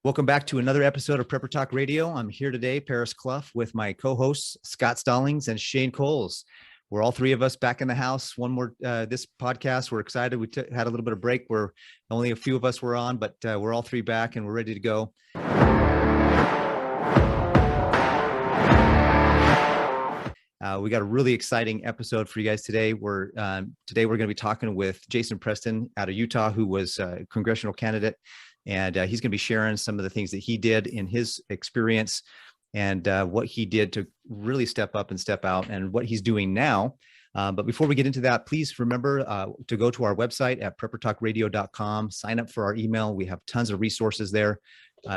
Welcome back to another episode of Prepper Talk Radio. I'm here today, Paris Clough, with my co-hosts, Scott Stallings and Shane Coles. We're all three of us back in the house. One more, this podcast, we're excited. We had a little bit of break where only a few of us were on, but we're all three back and we're ready to go. We got a really exciting episode for you guys today. Today we're going to be talking with Jason Preston out of Utah, who was a congressional candidate. And he's going to be sharing some of the things that he did in his experience and what he did to really step up and step out and what he's doing now. But before we get into that, please remember to go to our website at preppertalkradio.com, sign up for our email. We have tons of resources there.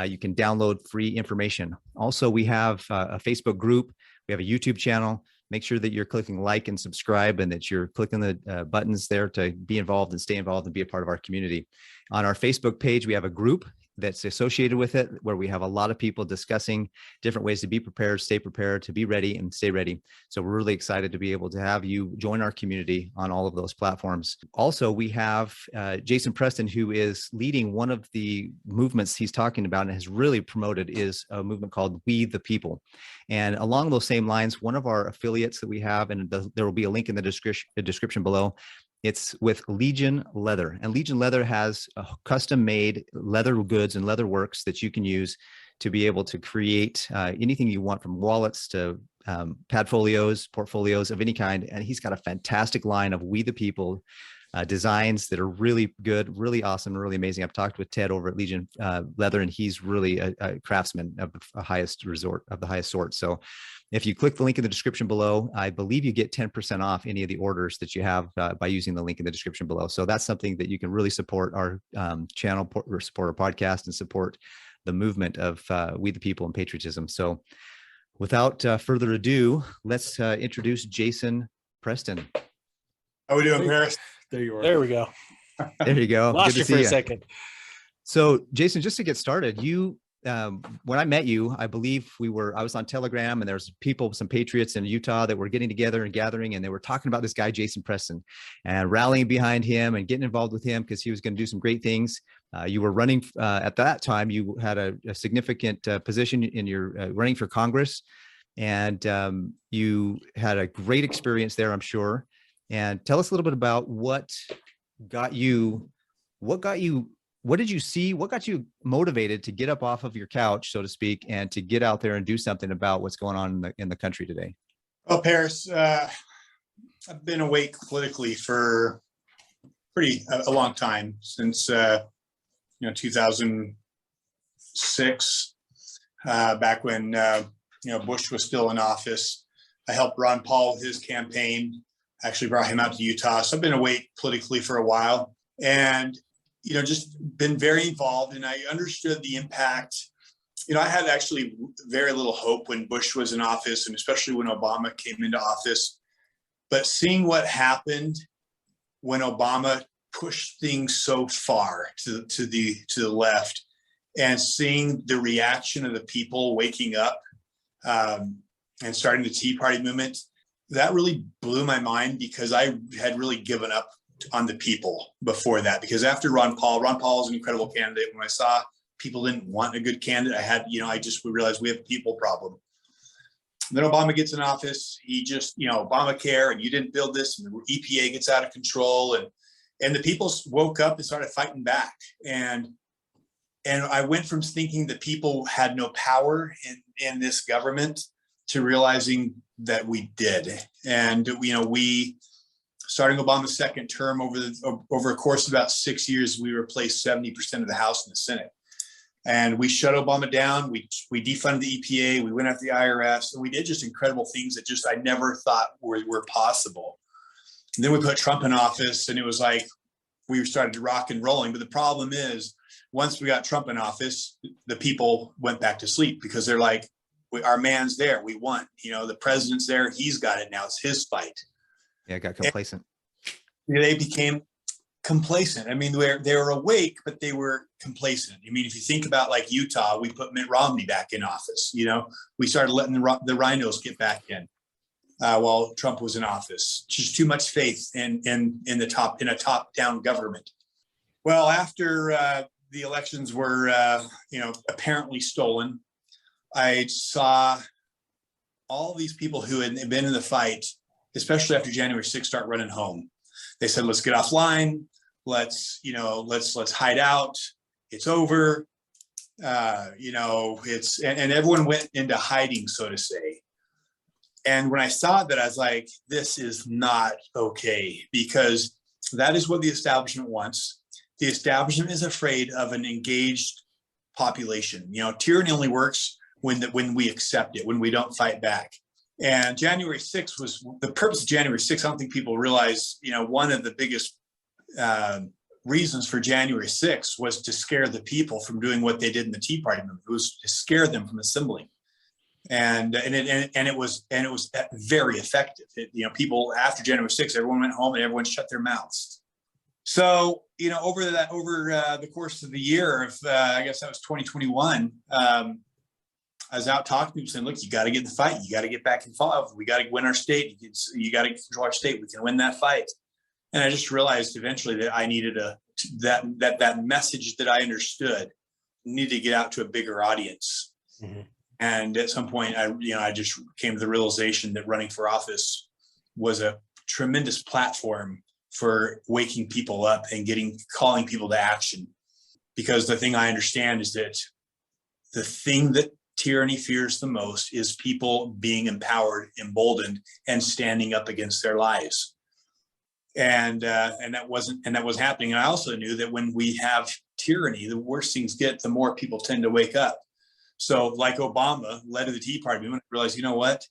You can download free information. Also, we have a Facebook group. We have a YouTube channel. Make sure that you're clicking like and subscribe and that you're clicking the buttons there to be involved and stay involved and be a part of our community. On our Facebook page, we have a group that's associated with it where we have a lot of people discussing different ways to be prepared, stay prepared, to be ready and stay ready. So we're really excited to be able to have you join our community on all of those platforms. Also, we have Jason Preston, who is leading one of the movements he's talking about and has really promoted is a movement called We the People. And along those same lines, one of our affiliates that we have, and there will be a link in the description below, it's with Legion Leather. And Legion Leather has custom-made leather goods and leather works that you can use to be able to create anything you want, from wallets to portfolios of any kind. And he's got a fantastic line of We the People designs that are really good, really awesome, really amazing. I've talked with Ted over at Legion Leather, and he's really a craftsman of the highest sort. So if you click the link in the description below, I believe you get 10% off any of the orders that you have by using the link in the description below. So that's something that you can really support our channel, or support our podcast, and support the movement of We the People and patriotism. So without further ado, let's introduce Jason Preston. How are we doing, Paris? There you are. There we go. There you go. Lost you for a second. So Jason, just to get started, when I met you, I believe I was on Telegram, and there's some patriots in Utah that were getting together and gathering, and they were talking about this guy, Jason Preston, and rallying behind him and getting involved with him because he was going to do some great things. You were running at that time. You had a significant position in your running for Congress, and you had a great experience there, I'm sure. And tell us a little bit about what did you see? What got you motivated to get up off of your couch, so to speak, and to get out there and do something about what's going on in the country today? Well, Paris, I've been awake politically for a long time, since 2006, back when Bush was still in office. I helped Ron Paul with his campaign. Actually brought him out to Utah. So I've been awake politically for a while, and just been very involved, and I understood the impact. I had actually very little hope when Bush was in office, and especially when Obama came into office. But seeing what happened when Obama pushed things so far to the left, and seeing the reaction of the people waking up and starting the Tea Party movement, that really blew my mind, because I had really given up on the people before that. Because after Ron Paul is an incredible candidate. When I saw people didn't want a good candidate, we realized we have a people problem. And then Obama gets in office. He just, Obamacare, and you didn't build this, and the EPA gets out of control, and the people woke up and started fighting back. And I went from thinking that people had no power in this government to realizing that we did. And we, starting Obama's second term, over a course of about 6 years, we replaced 70% of the House and the Senate, and we shut Obama down. We defunded the EPA. We went after the IRS, and we did just incredible things that I never thought were possible. And then we put Trump in office, and it was like we started rock and rolling. But the problem is, once we got Trump in office, the people went back to sleep, because they're like, our man's there, we won. The president's there, he's got it now, it's his fight. Yeah, got complacent. And they became complacent. I mean, they were awake, but they were complacent. I mean, if you think about like Utah, we put Mitt Romney back in office. We started letting the rhinos get back in while Trump was in office. Just too much faith in a top-down government. Well, after the elections were, apparently stolen, I saw all these people who had been in the fight, especially after January 6th, start running home. They said, let's get offline. Let's hide out. It's over. And everyone went into hiding, so to say. And when I saw that, I was like, this is not okay, because that is what the establishment wants. The establishment is afraid of an engaged population. Tyranny only works when we accept it, when we don't fight back. And January 6th was the purpose of January 6th. I don't think people realize, one of the biggest reasons for January 6th was to scare the people from doing what they did in the Tea Party movement. It was to scare them from assembling. And it was very effective. People after January 6th, everyone went home and everyone shut their mouths. So, over the course of the year of, I guess that was 2021, I was out talking to people saying, look, you got to get in the fight. You got to get back involved. We got to win our state. You got to control our state. We can win that fight. And I just realized eventually that I needed that message that I understood needed to get out to a bigger audience. Mm-hmm. And at some point, I just came to the realization that running for office was a tremendous platform for waking people up and calling people to action. Because the thing I understand is that the thing that tyranny fears the most is people being empowered, emboldened, and standing up against their lives. And that wasn't happening. And I also knew that when we have tyranny, the worse things get, the more people tend to wake up. So, like Obama led to the Tea Party, we realized, you know what,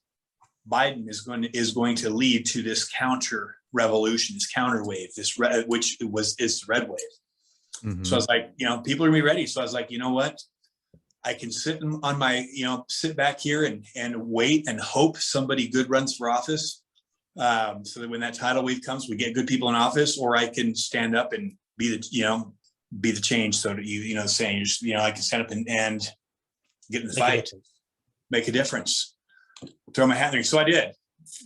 Biden is going to lead to this counter revolution, this counter wave, which is the red wave. Mm-hmm. So I was like, people are gonna be ready. So I was like, you know what, I can sit back here and wait and hope somebody good runs for office, so that when that tidal wave comes, we get good people in office, or I can stand up and be the change. So that saying, I can stand up and get in the fight, make a difference, throw my hat in there. So I did.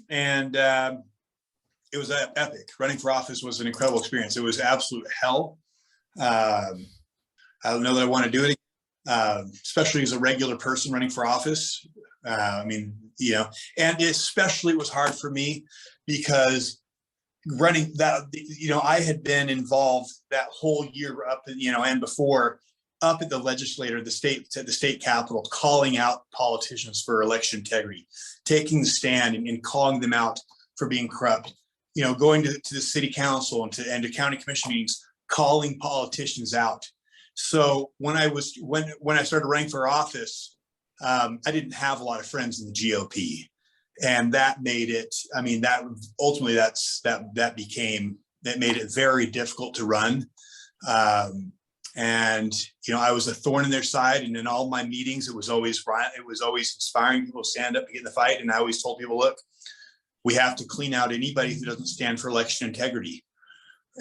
And it was epic. Running for office was an incredible experience. It was absolute hell. I don't know that I want to do it again, especially as a regular person running for office. And especially it was hard for me because running that, I had been involved that whole year up, and before, up at the legislature, the state capitol, calling out politicians for election integrity, taking the stand and calling them out for being corrupt, going to the city council and to county commission meetings, calling politicians out. So when I started running for office, I didn't have a lot of friends in the GOP, and that made it, that ultimately that made it very difficult to run. And I was a thorn in their side, and in all my meetings, it was always inspiring people to stand up and get in the fight. And I always told people, look, we have to clean out anybody who doesn't stand for election integrity.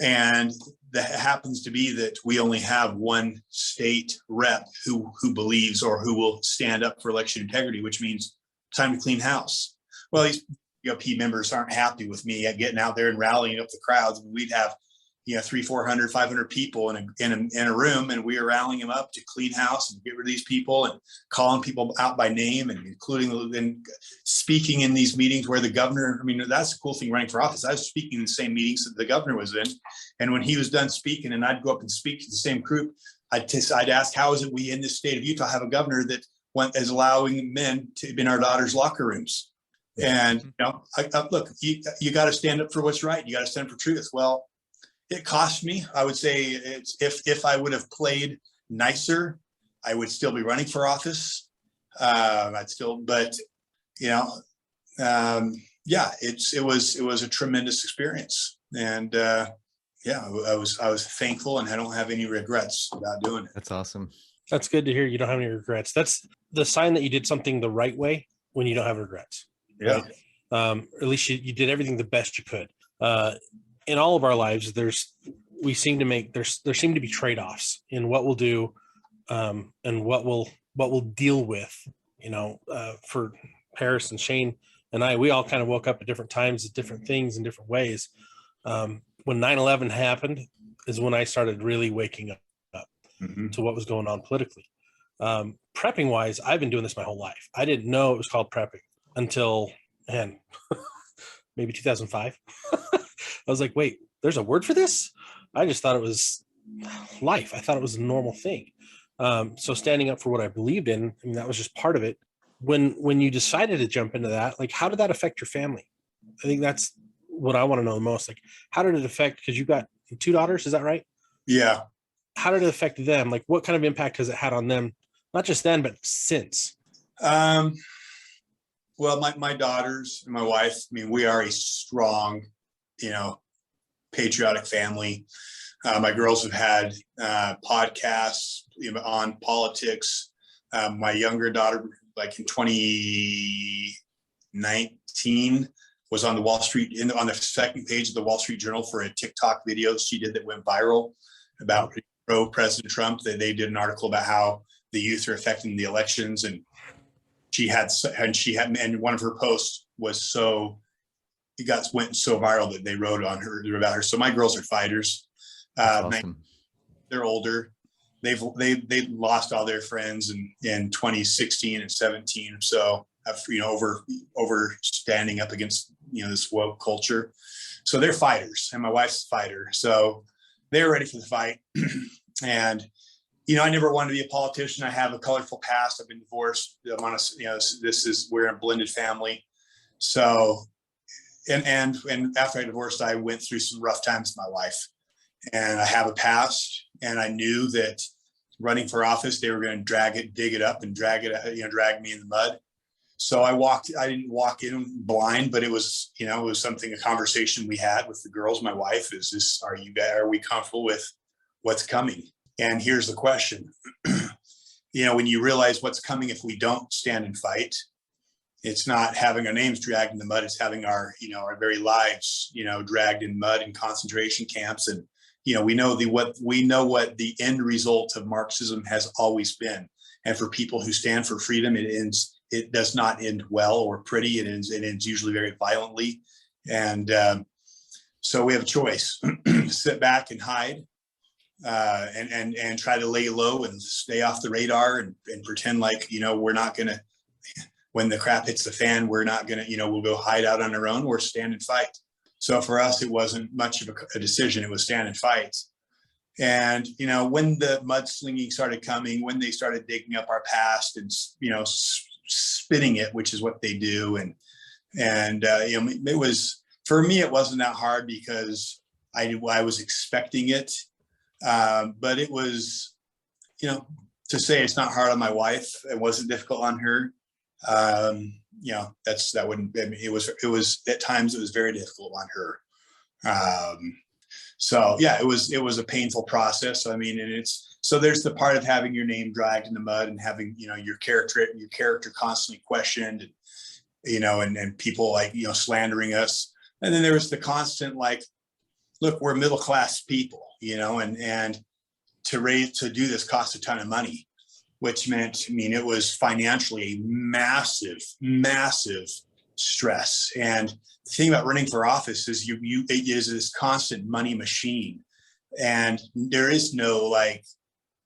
And that happens to be that we only have one state rep who believes or who will stand up for election integrity, which means time to clean house. Well, these GOP members aren't happy with me at getting out there and rallying up the crowds. We'd have 300, 400, 500 people in a room, and we were rallying them up to clean house and get rid of these people and calling people out by name, and including speaking in these meetings where the governor, that's the cool thing running for office. I was speaking in the same meetings that the governor was in. And when he was done speaking and I'd go up and speak to the same group, I'd ask, how is it we in this state of Utah have a governor that is allowing men to be in our daughters' locker rooms? And, look, you got to stand up for what's right. You got to stand up for truth. Well, it cost me. I would say if I would have played nicer, I would still be running for office. It was a tremendous experience, and I was thankful, and I don't have any regrets about doing it. That's awesome. That's good to hear. You don't have any regrets. That's the sign that you did something the right way when you don't have regrets. Yeah. Right? At least you did everything the best you could. In all of our lives, there seem to be trade-offs in what we'll do, and what we'll deal with. For Paris and Shane and I, we all kind of woke up at different times at different things in different ways. When 9/11 happened is when I started really waking up. to what was going on politically. Prepping wise, I've been doing this my whole life. I didn't know it was called prepping until, man, maybe 2005. I was like, wait, there's a word for this? I just thought it was life. I thought it was a normal thing. So standing up for what I believed in, I mean, that was just part of it. When you decided to jump into that, like, how did that affect your family? I think that's what I want to know the most. Like, how did it affect, because you've got 2 daughters, is that right? Yeah. How did it affect them? Like, what kind of impact has it had on them? Not just then, but since. Well, my daughters and my wife, I mean, we are a strong, patriotic family. My girls have had podcasts on politics. My younger daughter, like in 2019, was on the Wall Street, on the second page of the Wall Street Journal for a TikTok video she did that went viral about pro-President Trump. They did an article about how the youth are affecting the elections, and one of her posts went so viral that they wrote on her about her. So my girls are fighters. Awesome. They're older. They lost all their friends in 2016 and 17. So over standing up against this woke culture. So they're fighters, and my wife's a fighter. So they're ready for the fight. And I never wanted to be a politician. I have a colorful past. I've been divorced. I'm on we're a blended family. So, and after I divorced, I went through some rough times in my life, and I have a past, and I knew that running for office, they were going to dig it up and drag me in the mud. So I didn't walk in blind, but it was a conversation we had with the girls. My wife are we comfortable with what's coming? And here's the question. When you realize what's coming if we don't stand and fight, it's not having our names dragged in the mud. It's having our very lives, dragged in mud in concentration camps. And, we know what the end result of Marxism has always been. And for people who stand for freedom, it does not end well or pretty. It ends usually very violently. And so we have a choice: sit back and hide, and try to lay low and stay off the radar and pretend like, we're not going to, when the crap hits the fan, we're not going to, we'll go hide out on our own, or stand and fight. So for us, it wasn't much of a decision. It was stand and fight. And, when the mudslinging started coming, when they started digging up our past and, spinning it, which is what they do. And it was, for me, it wasn't that hard because I was expecting it. But it was, to say it's not hard on my wife, it wasn't difficult on her. It was at times it was very difficult on her. So yeah, it was a painful process. I mean, and so there's the part of having your name dragged in the mud and having, your character constantly questioned, and people slandering us. And then there was the constant, look, we're middle-class people, and to do this costs a ton of money, which meant, it was financially a massive, massive stress. And the thing about running for office is it is this constant money machine. And there is no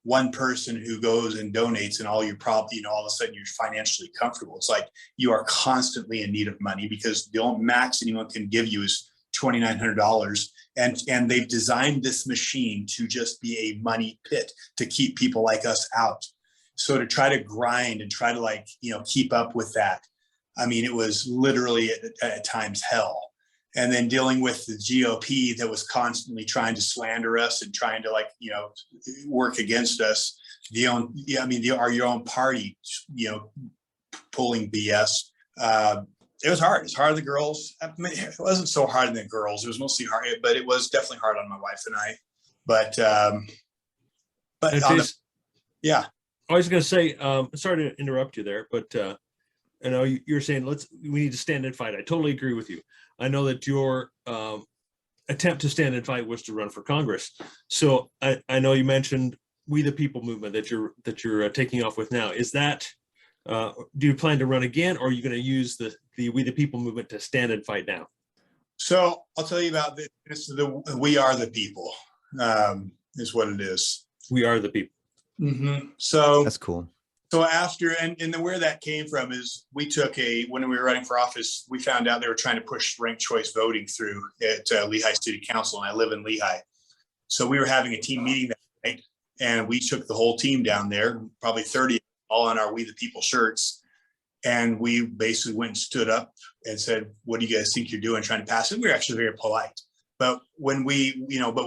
one person who goes and donates and all of a sudden you're financially comfortable. It's like you are constantly in need of money, because the only max anyone can give you is $2,900. And they've designed this machine to just be a money pit to keep people like us out. So to try to grind and try to keep up with that, it was literally at times hell. And then dealing with the GOP that was constantly trying to slander us and trying to work against us. Your own party, pulling BS. It was hard. It's hard on the girls. It wasn't so hard on the girls. It was mostly hard, but it was definitely hard on my wife and I. Yeah. I was going to say, sorry to interrupt you there, but I know you're saying we need to stand and fight. I totally agree with you. I know that your attempt to stand and fight was to run for Congress. So I know you mentioned We the People movement that you're taking off with now. Is that do you plan to run again, or are you going to use the We the People movement to stand and fight now? So I'll tell you about this. We are the people, is what it is. We are the people. So That's cool. So after, and then where that came from is when we were running for office, we found out they were trying to push ranked choice voting through at Lehigh City Council, and I live in Lehigh. So we were having a team meeting that night, and we took the whole team down there, probably 30, all on our We the People shirts. And we basically went and stood up and said, what do you guys think you're doing trying to pass it? We were actually very polite. But when we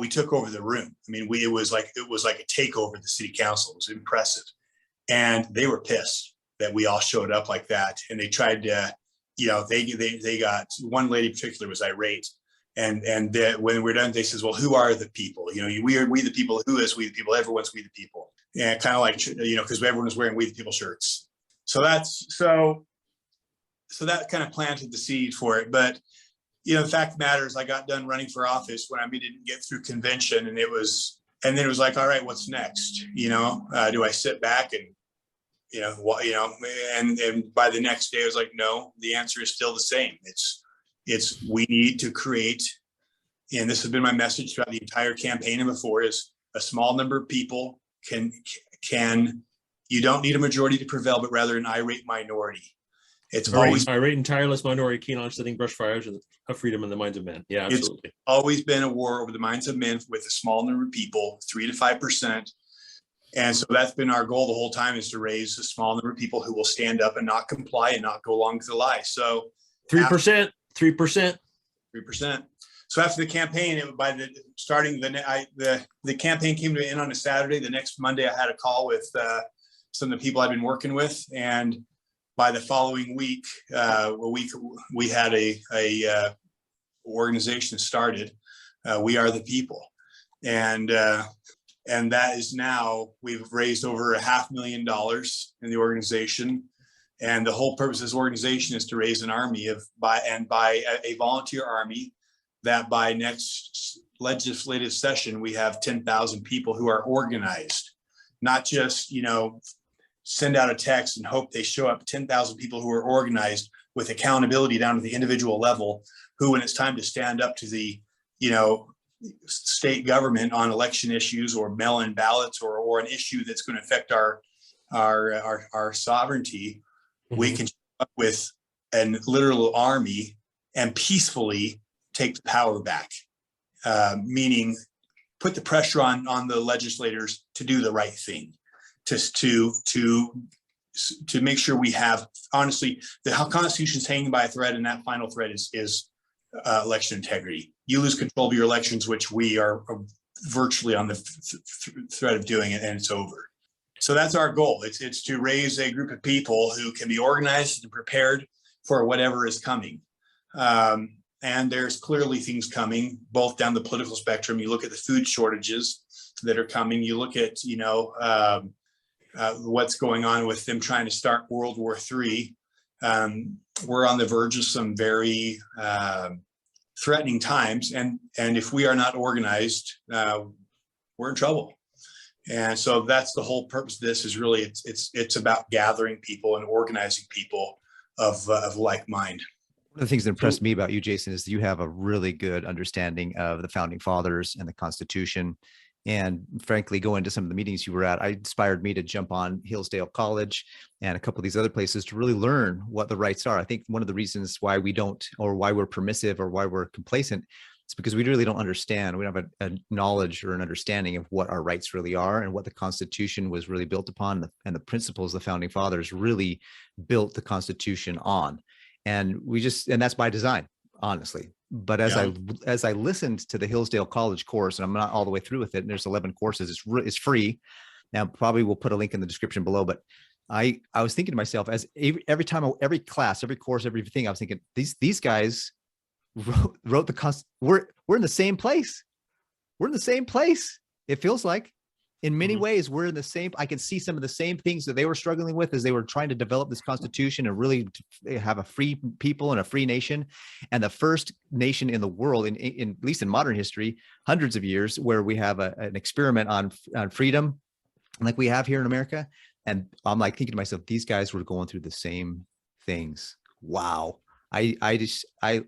took over the room, I mean, it was like a takeover of the city council. It was impressive. And they were pissed that we all showed up like that. And they tried to, they got, one lady in particular was irate. And when we're done, they says, well, who are the people? We the people. Who is we the people? Everyone's we the people. And kind of like, because everyone was wearing we the people shirts. So that kind of planted the seed for it. But, the fact of the matter is I got done running for office when I didn't get through convention, and then it was like, all right, what's next? Do I sit back and, and by the next day, I was like, no, the answer is still the same. It's we need to create, and this has been my message throughout the entire campaign and before, is a small number of people can, you don't need a majority to prevail, but rather an irate minority. It's always irate and tireless minority keen on setting brush fires of freedom in the minds of men. Yeah, absolutely. It's always been a war over the minds of men with a small number of people, 3 to 5%. And so that's been our goal the whole time, is to raise a small number of people who will stand up and not comply and not go along with the lie. So 3%. So after the campaign, the campaign came to an end on a Saturday. The next Monday, I had a call with some of the people I've been working with, and by the following week, we had a organization started. We Are the People, and that is now, we've raised over $500,000 in the organization, and the whole purpose of this organization is to raise an army by a volunteer army, that by next legislative session we have 10,000 people who are organized, not just send out a text and hope they show up. 10,000 people who are organized with accountability down to the individual level, who, when it's time to stand up to the, state government on election issues or mail-in ballots or an issue that's going to affect our sovereignty, we can show up with a literal army and peacefully take the power back. Meaning, put the pressure on the legislators to do the right thing. To make sure we have, honestly, the Constitution is hanging by a thread, and that final thread is election integrity. You lose control of your elections, which we are virtually on the thread of doing it, and it's over. So that's our goal. It's to raise a group of people who can be organized and prepared for whatever is coming. And there's clearly things coming, both down the political spectrum. You look at the food shortages that are coming. You look at, what's going on with them trying to start World War III. We're on the verge of some very threatening times, and if we are not organized, we're in trouble. And so that's the whole purpose of this, is really it's about gathering people and organizing people of like mind. One of the things that impressed me about you, Jason, is that you have a really good understanding of the founding fathers and the Constitution. And frankly, going to some of the meetings you were at, inspired me to jump on Hillsdale College and a couple of these other places to really learn what the rights are. I think one of the reasons why we don't, or why we're permissive, or why we're complacent, is because we really don't understand. We don't have a knowledge or an understanding of what our rights really are and what the Constitution was really built upon, and the principles the founding fathers really built the Constitution on. And that's by design, honestly. But as I listened to the Hillsdale College course, and I'm not all the way through with it, and there's 11 courses, it's free. Now, probably we'll put a link in the description below, but I was thinking to myself, as every time, every class, every course, everything, I was thinking, these guys wrote the we're in the same place. We're in the same place. It feels like, in many ways, we're in the same. I can see some of the same things that they were struggling with as they were trying to develop this Constitution and really have a free people and a free nation, and the first nation in the world, in at least in modern history, hundreds of years, where we have an experiment on freedom, like we have here in America. And I'm like thinking to myself, these guys were going through the same things. Wow. I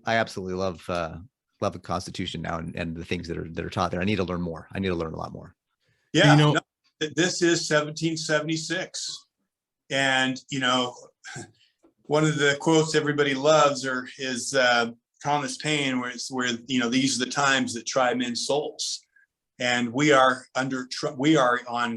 absolutely love the Constitution now, and the things that are taught there. I need to learn more. I need to learn a lot more. Yeah, this is 1776. And, one of the quotes everybody loves is Thomas Paine, where these are the times that try men's souls. And we are on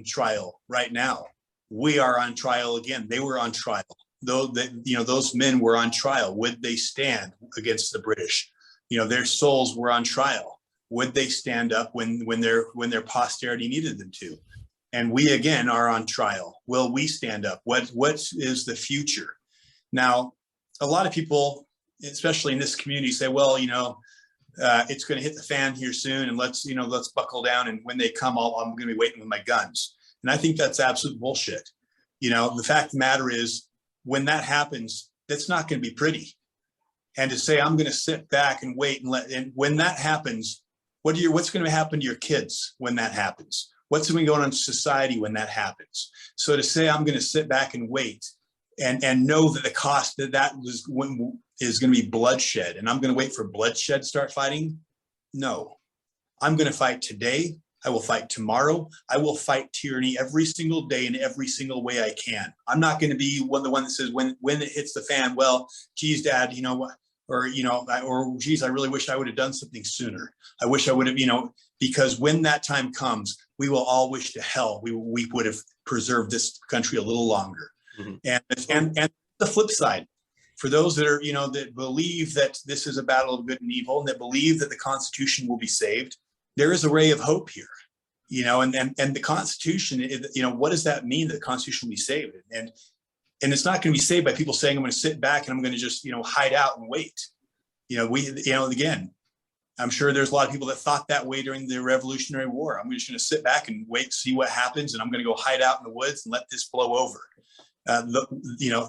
trial right now. We are on trial again. They were on trial. Those men were on trial. Would they stand against the British? Their souls were on trial. Would they stand up when their posterity needed them to? And we again are on trial. Will we stand up? What is the future? Now, a lot of people, especially in this community, say, well, it's going to hit the fan here soon, and let's buckle down. And when they come, I'm going to be waiting with my guns. And I think that's absolute bullshit. The fact of the matter is, when that happens, that's not going to be pretty. And to say I'm going to sit back and wait and when that happens, what's going to happen to your kids when that happens? What's going to go on in society when that happens? So to say I'm going to sit back and wait and know that the cost that is going to be bloodshed, and I'm going to wait for bloodshed to start fighting. No, I'm going to fight today. I will fight tomorrow. I will fight tyranny every single day in every single way I can. I'm not going to be the one that says when it hits the fan, well, geez, Dad, or geez, I really wish I would have done something sooner. I wish I would have, because when that time comes, we will all wish to hell we would have preserved this country a little longer. Mm-hmm. And the flip side, for those that are, that believe that this is a battle of good and evil, and that believe that the Constitution will be saved, there is a ray of hope here, and the Constitution, what does that mean that the Constitution will be saved? And it's not going to be saved by people saying, I'm going to sit back and I'm going to just, hide out and wait. Again, I'm sure there's a lot of people that thought that way during the Revolutionary War. I'm just going to sit back and wait, see what happens. And I'm going to go hide out in the woods and let this blow over.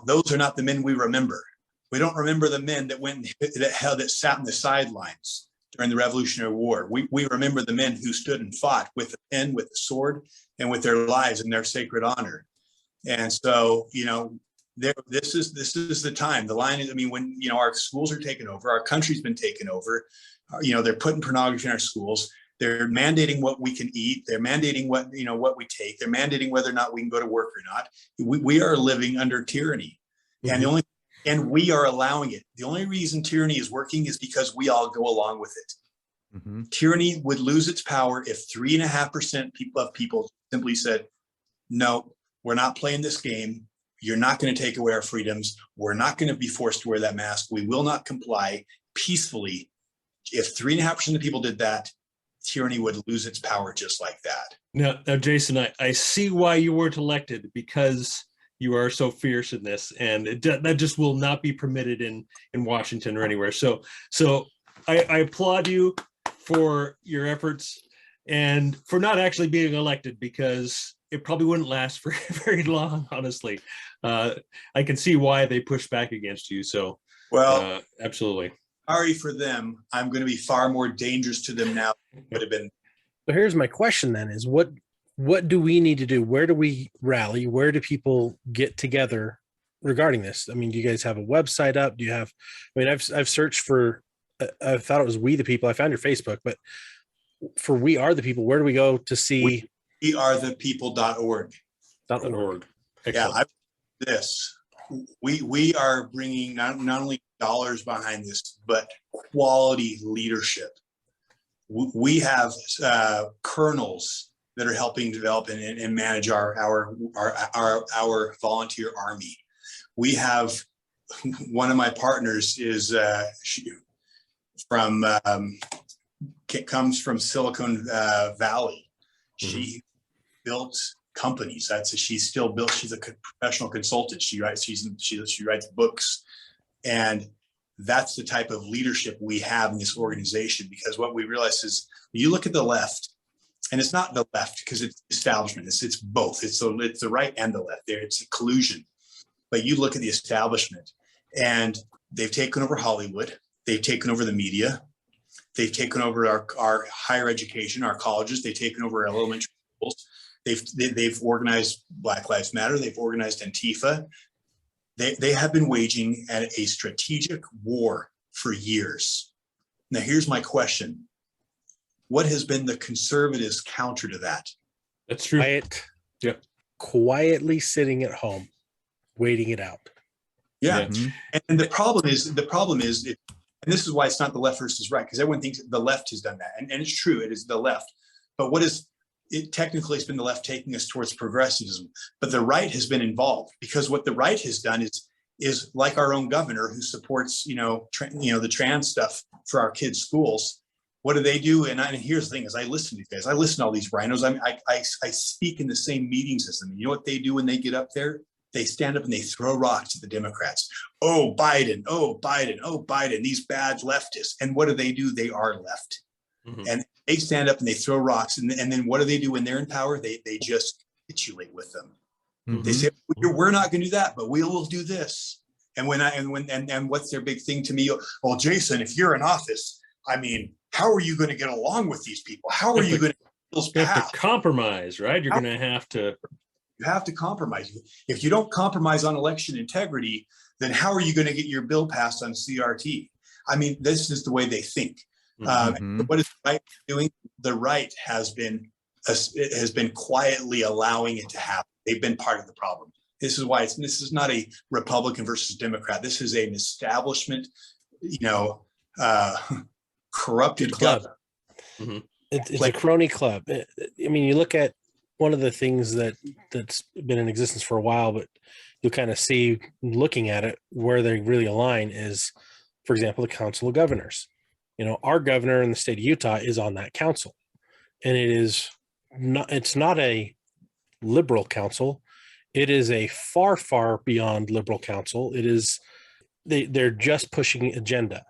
Those are not the men we remember. We don't remember the men that sat in the sidelines during the Revolutionary War. We remember the men who stood and fought with a pen, with a sword, and with their lives and their sacred honor. And so, this is the time. The line is, when, our schools are taken over, our country's been taken over, they're putting pornography in our schools. They're mandating what we can eat. They're mandating what we take. They're mandating whether or not we can go to work or not. We are living under tyranny. Mm-hmm. And we are allowing it. The only reason tyranny is working is because we all go along with it. Mm-hmm. Tyranny would lose its power if 3.5% of people simply said, no, we're not playing this game. You're not going to take away our freedoms. We're not going to be forced to wear that mask. We will not comply peacefully. If 3.5% of people did that, tyranny would lose its power just like that. Now, Jason, I see why you weren't elected, because you are so fierce in this, and that just will not be permitted in Washington or anywhere. So I applaud you for your efforts and for not actually being elected, because it probably wouldn't last for very long, honestly. I can see why they push back against you. So, well, absolutely. Sorry for them. I'm going to be far more dangerous to them now than would have been. So here's my question then: is what do we need to do? Where do we rally? Where do people get together regarding this? Do you guys have a website up? Do you have? I've searched for. I thought it was We the People. I found your Facebook, but for We Are the People, where do we go to see? wearethepeople.org. .org. Excellent. Yeah, we are bringing not only dollars behind this, but quality leadership. We have colonels that are helping develop and manage our volunteer army. We have one of my partners is comes from Silicon Valley. Mm-hmm. She built companies. She's still built. She's a professional consultant. She writes books, and that's the type of leadership we have in this organization. Because what we realize is, you look at the left, and it's not the left because it's establishment. It's both. It's the right and the left. It's a collusion. But you look at the establishment, and they've taken over Hollywood. They've taken over the media. They've taken over our higher education, our colleges. They've taken over our elementary schools. They've organized Black Lives Matter. They've organized Antifa. They have been waging a strategic war for years. Now, here's my question. What has been the conservatives' counter to that? That's true. Yeah. Quietly sitting at home, waiting it out. Yeah. Mhm. And the problem is, and this is why it's not the left versus right, because everyone thinks the left has done that. And it's true, it is the left. But what is it technically has been the left taking us towards progressivism, but the right has been involved, because what the right has done is like our own governor who supports, the trans stuff for our kids' schools. What do they do? And here's the thing: is I listen to these guys. I listen to all these rhinos. I speak in the same meetings as them. You know what they do when they get up there? They stand up and they throw rocks at the Democrats. Oh, Biden. Oh, Biden. Oh, Biden. These bad leftists. And what do? They are left. Mhm. And they stand up and they throw rocks. And then what do they do when they're in power? They just capitulate with them. Mhm. They say, we're not going to do that, but we will do this. And what's their big thing to me? Well, Jason, if you're in office, I mean, how are you going to get along with these people? How are you going You have to compromise, right? You're going to have to. You have to compromise. If you don't compromise on election integrity, then how are you going to get your bill passed on CRT? I mean, this is the way they think. Mhm. What is the right doing? The right has been quietly allowing it to happen. They've been part of the problem. This is why this is not a Republican versus Democrat. This is an establishment, corrupted Club. government. It's a crony club. I mean, you look at one of the things that's been in existence for a while, but you'll kind of see looking at it where they really align is, for example, the Council of Governors. Our governor in the state of Utah is on that council, and it's not a liberal council. It is a far, far beyond liberal council. It is, they're just pushing agenda.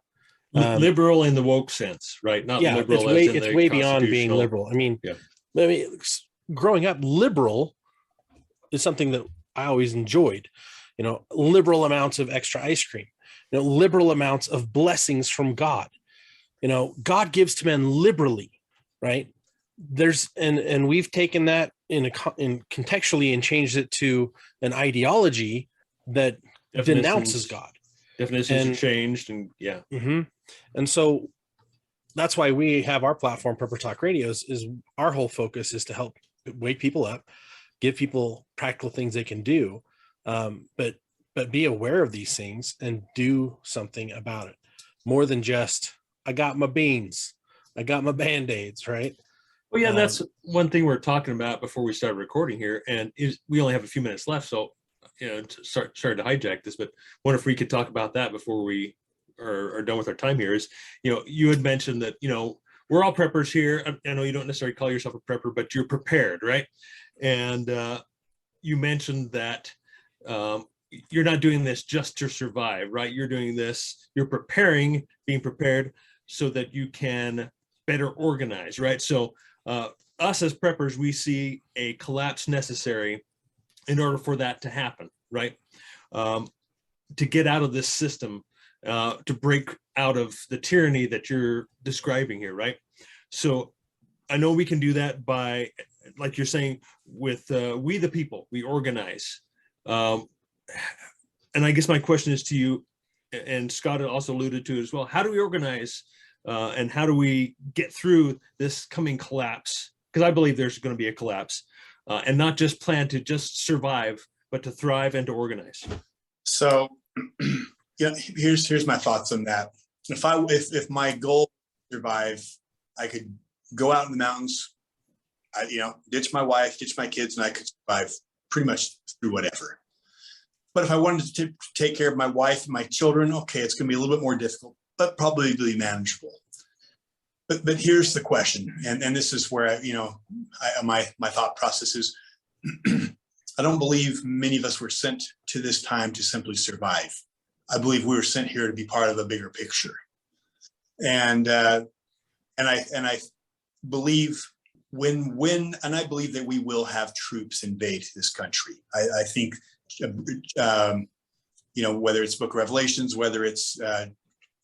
Liberal in the woke sense, right? Not liberal it's way beyond being liberal. I mean, growing up, liberal is something that I always enjoyed. Liberal amounts of extra ice cream. Liberal amounts of blessings from God. God gives to men liberally, right? And we've taken that in contextually and changed it to an ideology that denounces God. Definitions are changed, and yeah. Mm-hmm. And so that's why we have our platform, Prepper Talk Radios, is our whole focus is to help wake people up, give people practical things they can do, but be aware of these things and do something about it. More than just, I got my beans, I got my Band-Aids, right? Well, yeah, that's one thing we're talking about before we start recording here, and we only have a few minutes left, so sorry to hijack this, but wonder if we could talk about that before we are done with our time here. Is you had mentioned that we're all preppers here. I know you don't necessarily call yourself a prepper, but you're prepared, right? And you mentioned that you're not doing this just to survive, right? You're doing this, you're being prepared so that you can better organize, right? So us as preppers, we see a collapse necessary in order for that to happen, right? To get out of this system, to break out of the tyranny that you're describing here, right? So I know we can do that by, like you're saying, with we the people, we organize. And I guess my question is to you, and Scott also alluded to it as well, how do we organize and how do we get through this coming collapse? Because I believe there's going to be a collapse, and not just plan to just survive, but to thrive and to organize. So here's my thoughts on that. If my goal to survive, I could go out in the mountains, ditch my wife, ditch my kids, and I could survive pretty much through whatever. But if I wanted to take care of my wife and my children, okay, it's going to be a little bit more difficult, but probably manageable. But here's the question, and this is where my thought process is. I don't believe many of us were sent to this time to simply survive. I believe we were sent here to be part of a bigger picture, and I believe I believe that we will have troops invade this country. I think, whether it's Book of Revelations, whether it's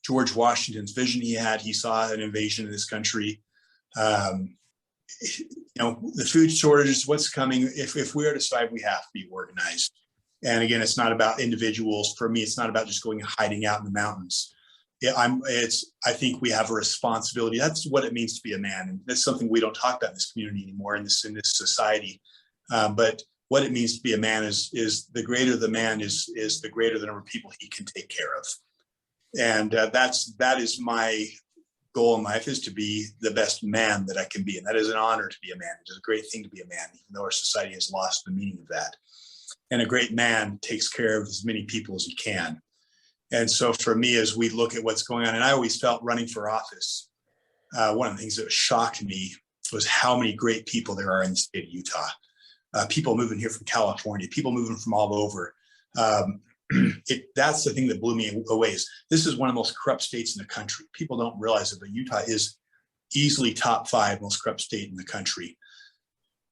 George Washington's vision he saw an invasion of this country. The food shortages, what's coming. If we are to survive, we have to be organized. And again, it's not about individuals. For me, it's not about just going and hiding out in the mountains. I think we have a responsibility. That's what it means to be a man. And that's something we don't talk about in this community anymore, in this society. But what it means to be a man is the greater the man is the greater the number of people he can take care of. And that is my goal in life, is to be the best man that I can be. And that is an honor to be a man. It is a great thing to be a man, even though our society has lost the meaning of that. And a great man takes care of as many people as he can. And so for me, as we look at what's going on, and I always felt running for office, one of the things that shocked me was how many great people there are in the state of Utah. People moving here from California, people moving from all over. That's the thing that blew me away. Is this is one of the most corrupt states in the country. People don't realize it, but Utah is easily top 5 most corrupt state in the country.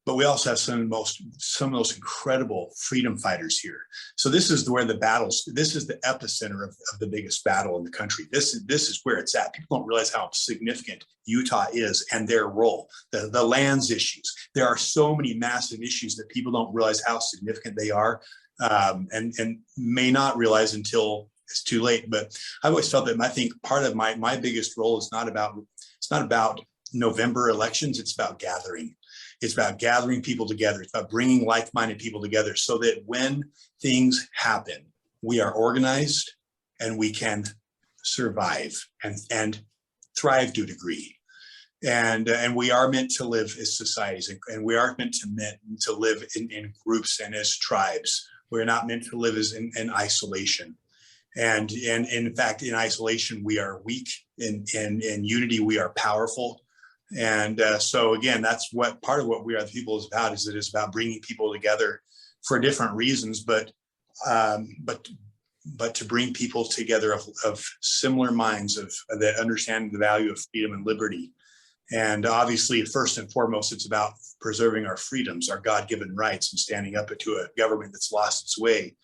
But we also have some of the most incredible freedom fighters here. So this is where this is the epicenter of the biggest battle in the country. This is where it's at. People don't realize how significant Utah is and their role, the lands issues. There are so many massive issues that people don't realize how significant they are, and may not realize until it's too late. But I've always felt that I think part of my biggest role is not about November elections. It's about gathering. It's about gathering people together. It's about bringing like-minded people together so that when things happen, we are organized and we can survive and thrive to a degree. And we are meant to live as societies, and we are meant to live in groups and as tribes. We're not meant to live as in isolation. And in fact, in isolation, we are weak. In unity, we are powerful. And so again, that's what part of what We Are the People is about. Is it is about bringing people together for different reasons, but to bring people together of similar minds that understand the value of freedom and liberty. And obviously, first and foremost, it's about preserving our freedoms, our God-given rights, and standing up to a government that's lost its way.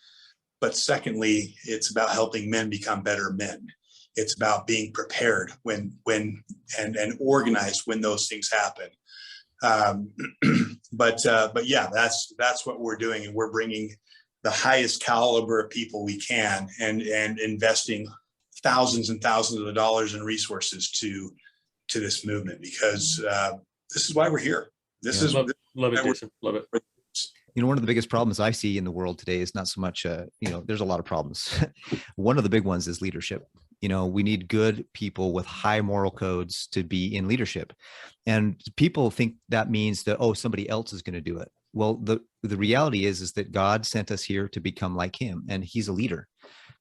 But secondly, it's about helping men become better men. It's about being prepared when and organized when those things happen. But yeah, that's what we're doing, and we're bringing the highest caliber of people we can, and investing thousands and thousands of dollars in resources to this movement, because this is why we're here. This is love it, Jason. Love it. One of the biggest problems I see in the world today is not so much, there's a lot of problems. One of the big ones is leadership. We need good people with high moral codes to be in leadership. And people think that means that, somebody else is going to do it. Well, the reality is that God sent us here to become like him, and he's a leader.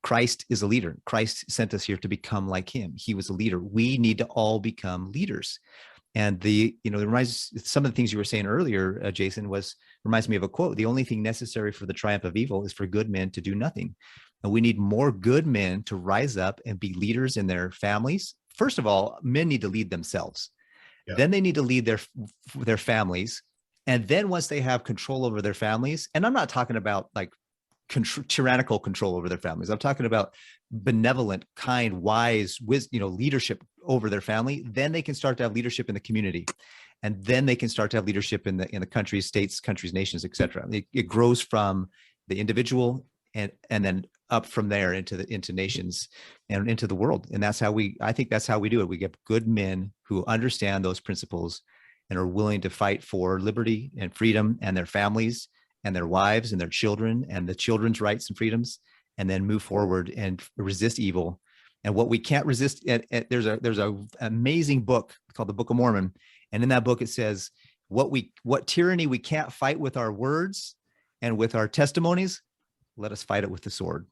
Christ is a leader. Christ sent us here to become like him. He was a leader. We need to all become leaders. And some of the things you were saying earlier, Jason, reminds me of a quote: "The only thing necessary for the triumph of evil is for good men to do nothing." And we need more good men to rise up and be leaders in their families. First of all, men need to lead themselves. Yeah. Then they need to lead their families. And then once they have control over their families, and I'm not talking about like tyrannical control over their families. I'm talking about benevolent, kind, wise, leadership over their family. Then they can start to have leadership in the community. And then they can start to have leadership in the countries, states, countries, nations, et cetera. It grows from the individual and then up from there into nations and into the world. And I think that's how we do it. We get good men who understand those principles and are willing to fight for liberty and freedom and their families and their wives and their children and the children's rights and freedoms, and then move forward and resist evil. And what we can't resist, there's an amazing book called the Book of Mormon. And in that book, it says, what tyranny we can't fight with our words and with our testimonies, let us fight it with the sword.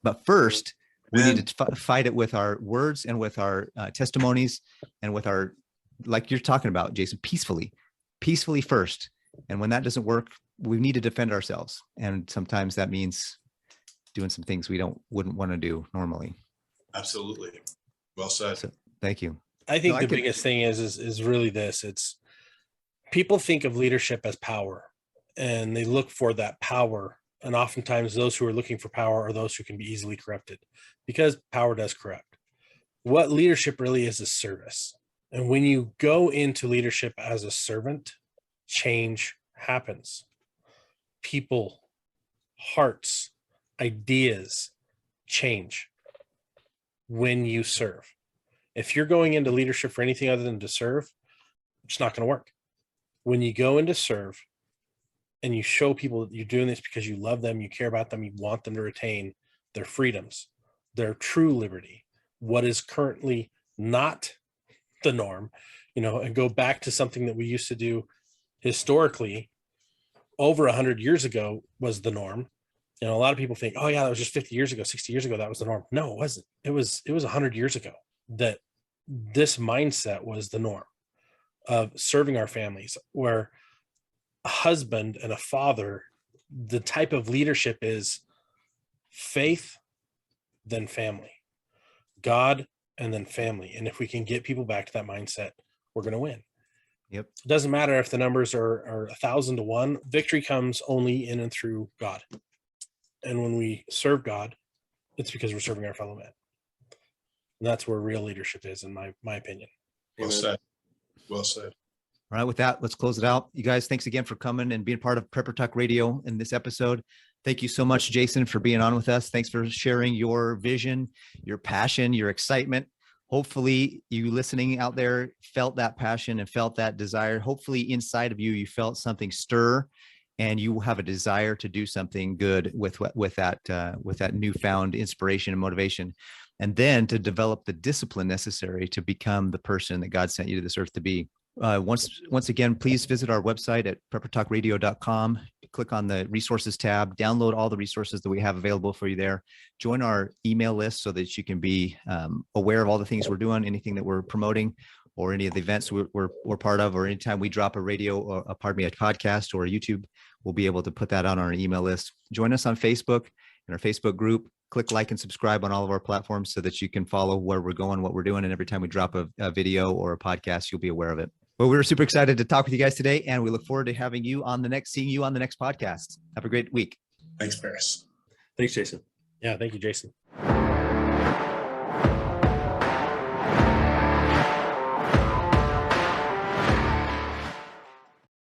But first, we need to fight it with our words and with our testimonies and with our, like you're talking about, Jason, peacefully first. And when that doesn't work, we need to defend ourselves. And sometimes that means doing some things we wouldn't want to do normally. Absolutely. Well said. So, thank you. I think the biggest thing is really this. It's people think of leadership as power, and they look for that power. And oftentimes those who are looking for power are those who can be easily corrupted, because power does corrupt. What leadership really is service. And when you go into leadership as a servant, change happens. People, hearts, ideas change when you serve. If you're going into leadership for anything other than to serve, it's not going to work. When you go in to serve and you show people that you're doing this because you love them, you care about them, you want them to retain their freedoms, their true liberty, what is currently not the norm, and go back to something that we used to do historically over 100 years ago was the norm. A lot of people think, oh yeah, that was just 50 years ago, 60 years ago, that was the norm. No, it wasn't. It was 100 years ago that this mindset was the norm of serving our families, where a husband and a father, the type of leadership is faith, then family, God, and then family. And if we can get people back to that mindset, we're going to win. Yep. It doesn't matter if the numbers are 1,000 to 1. Victory comes only in and through God. And when we serve God, it's because we're serving our fellow man. And that's where real leadership is, in my opinion. Well said. Well said. All right, with that, let's close it out. You guys, thanks again for coming and being part of Prepper Talk Radio in this episode. Thank you so much, Jason, for being on with us. Thanks for sharing your vision, your passion, your excitement. Hopefully you listening out there felt that passion and felt that desire. Hopefully inside of you, you felt something stir and you have a desire to do something good with that newfound inspiration and motivation. And then to develop the discipline necessary to become the person that God sent you to this earth to be. Once again, please visit our website at preppertalkradio.com. Click on the resources tab, download all the resources that we have available for you there. Join our email list so that you can be aware of all the things we're doing, anything that we're promoting, or any of the events we're part of, or anytime we drop a radio or a podcast or a YouTube, we'll be able to put that on our email list. Join us on Facebook in our Facebook group. Click like and subscribe on all of our platforms so that you can follow where we're going, what we're doing. And every time we drop a video or a podcast, you'll be aware of it. Well, we were super excited to talk with you guys today, and we look forward to seeing you on the next podcast. Have a great week. Thanks, Paris. Thanks, Jason. Yeah. Thank you, Jason.